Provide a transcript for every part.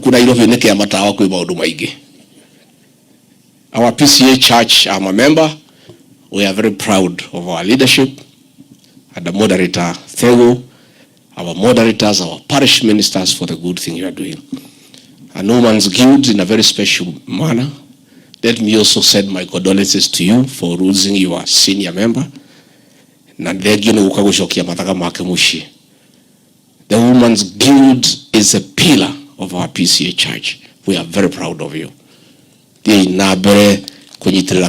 kuna ilo vineke amatawa kwa maundu maingi. Our PCA church, I'm a member. We are very proud of our leadership and the moderator Thego, our moderators, our parish ministers for the good thing you are doing. And Women's Guild in a very special manner. Let me also send my condolences to you for losing your senior member. The Women's Guild is a pillar of our PCA church. We are very proud of you.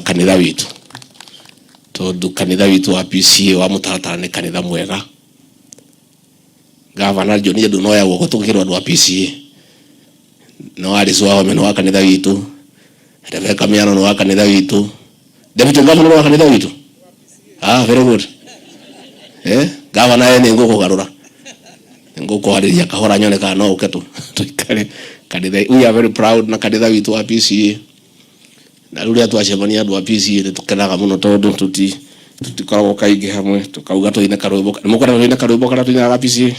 Kanitha witu. Tondu kanitha witu wa PCA wa mutaratara ni kanitha mwega. Governor John Nyedu no ya woko tukirwa wa PCA. No aliswa wa meno wa kanitha witu. Rebecca Miano no wa kanitha witu. Deputy Governor wa kanitha witu. Very good. Governor ni ngoko garura. Ngoko hali ya kahora nyone ka no uketu. Kanitha, we are very proud na kanitha witu wa PCA. Na ruria twacemania andu a PCA ni tukenaga muno tondu tutikoragwo kaingi hamwe tukauga tuine karwimbo nimukoragwo tuine karwimbo kana tuinaga PCA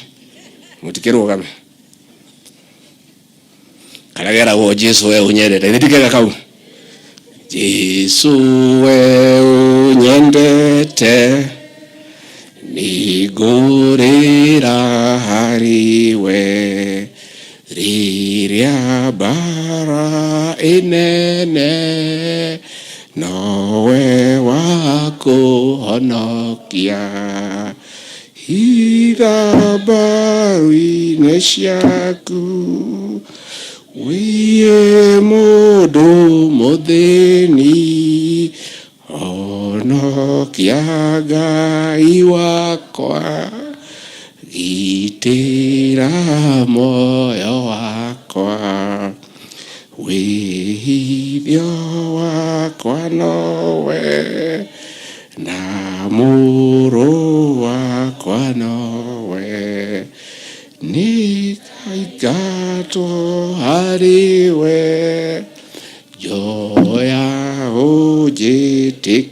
mutikirwo game karagera wo Jesu we unyendete nitikega kau Jesu we unyendete nigurira hariwe riria bara inene nowe wako honokia hirabawi neshaku wiye modo modeni honokia gai wakwa gitira moyo wakwa wihithio wakwa nowe na muru wakwa nowe nikaikato hariwe joya ujitikire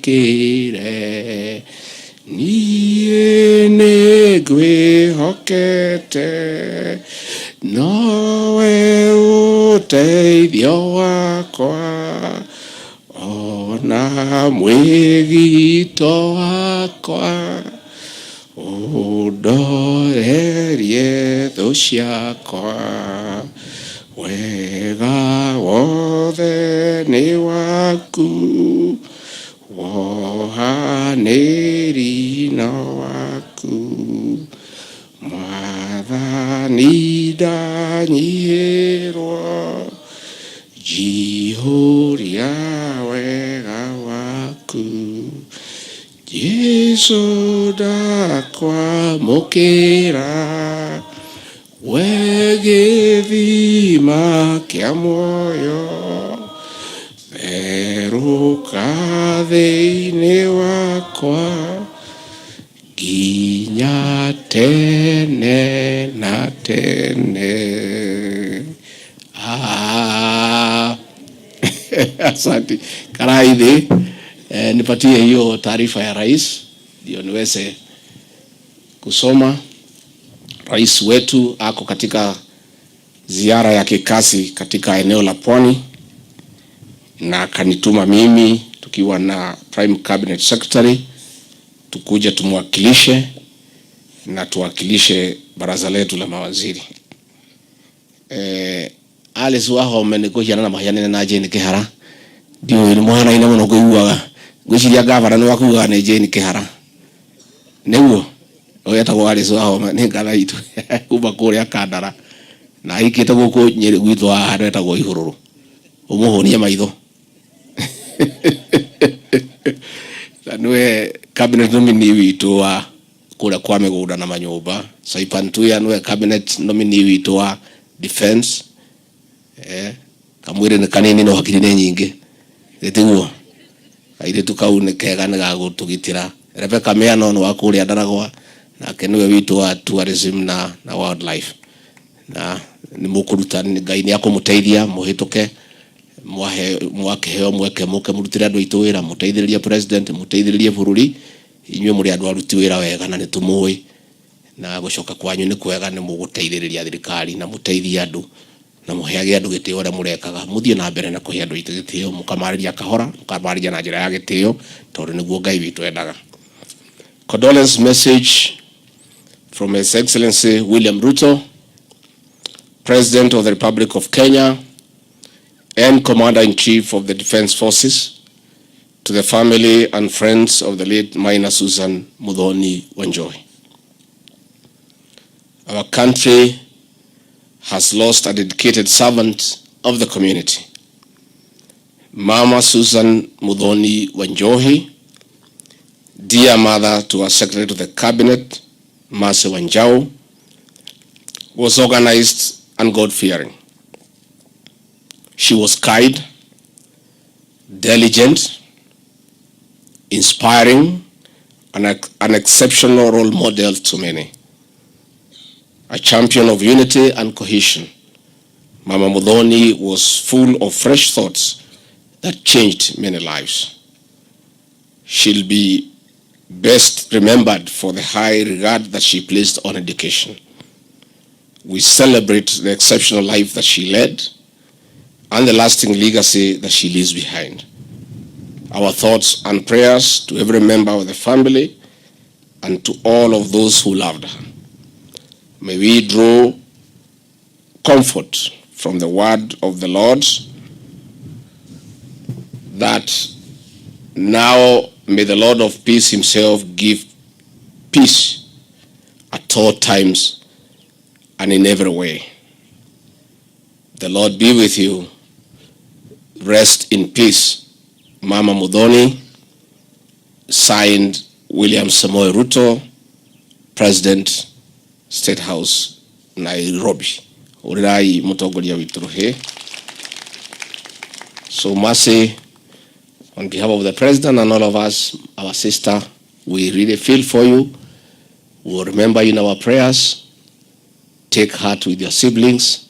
niye negwe hokete nowe uteithio wakwa ona mwigito wakwa udorerie thu ciakwa wega wothe ni waku wohanĩri no waku mwathani ndanyihĩrwo njihũria wega waku Jesu ndakwamũkĩra we gĩthima kĩa muoyo veruka thĩinĩ wakwa nginya tene na tene. Asante. Karai nipatie hiyo taarifa ya rais ndio niweze kusoma. Rais wetu ako katika ziara ya kikazi katika eneo la Pwani na akanituma mimi tukiwa na Prime Cabinet Secretary tukuja tumwakilishe na tuwakilishe baraza letu la mawaziri. Alice waho menikoja na mahyanene na Jane Kihara ndio ni mwana ina muno kuiwa gwiciria gavana ni wakuga ne Jane Kihara neguo oyetagwo Alice waho ni ngara itu kuba kuria Kandara na ikite guku Nyeri gwithu aretagwo Ihururu umuhonie maitho Nwe cabinet nominee witu wa kula kwa migunda na manyumba Saipan Tuya nwe cabinet nominee witu wa defense kamwire ni kanini no hakiri nyingi gitiguo aire tukaune kega ni gagutugitira Rebecca Miano no wakuria Ndaragwa na kenwe witu wa tourism na wildlife na ni mukuruta Ngai ni akumuteithia muhituke mwakeheo mweke muke murutire andu aitu wira muteithiririe president muteithiririe bururi inywe muri andu aruti wira wega na nitumui na gucoka kwanyu ni kwega ni muguteithiriria thirikari na muteithia andu na muheage andu gitio ria murekaga muthie na mbere na kuhe andu gitio mukamariria kahora mukamariria na njira ya gitio tondu niguo Ngai witu endaga. Condolence message from His Excellency William Ruto, President of the Republic of Kenya and Commander-in-Chief of the Defense Forces, to the family and friends of the late Maina Susan Muthoni Wanjohi. Our country has lost a dedicated servant of the community. Mama Susan Muthoni Wanjohi, dear mother to our Secretary to the Cabinet, Mercy Wanjau, was organized and God-fearing. She was kind, diligent, inspiring, and an exceptional role model to many. A champion of unity and cohesion, Mama Muthoni was full of fresh thoughts that changed many lives. She'll be best remembered for the high regard that she placed on education. We celebrate the exceptional life that she led and the lasting legacy that she leaves behind. Our thoughts and prayers to every member of the family and to all of those who loved her. May we draw comfort from the word of the Lord that now may the Lord of peace himself give peace at all times and in every way. The Lord be with you. Rest in peace. Mama Muthoni, signed William Samoei Ruto, President, State House, Nairobi. Urirai mutongoria witu he. So Mercy, on behalf of the President and all of us, our sister, we really feel for you. We'll remember you in our prayers. Take heart with your siblings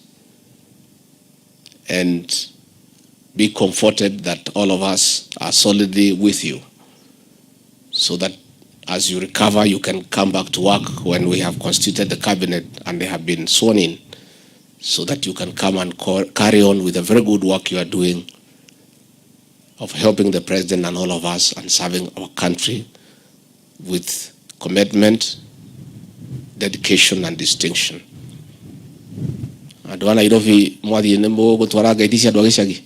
and be comforted that all of us are solidly with you, so that as you recover, you can come back to work when we have constituted the cabinet and they have been sworn in, so that you can come and carry on with the very good work you are doing of helping the President and all of us and serving our country with commitment, dedication, and distinction. Adwana irofi mwadi nembo gutwara gaitisi adwa gicagi.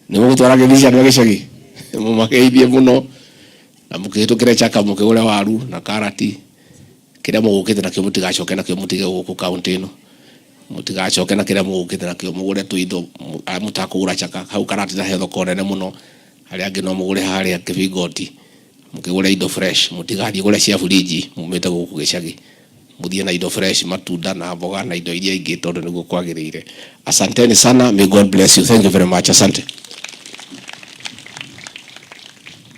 Nembo gutwara gaitisi adwa gicagi. Mumakeithie muno na mukihitukire chaka mukigure waru na karati. Kira mugukite na kimuti gacoke na kimuti guku kaunti ino. Mutigacoke na kira mugukite na kio mugure tuindo mutakugura chaka hau karati na hetho konene muno. Hari angi no mugure haria kibigoti. Mukigure indo fresh, mutigathie gure cia fridge mumite guku gicagi. Muthie na indo fresh, matunda na mboga na indo iria ingi tondu niguo kwagiriire. Asanteni sana. May God bless you. Thank you very much. Asante.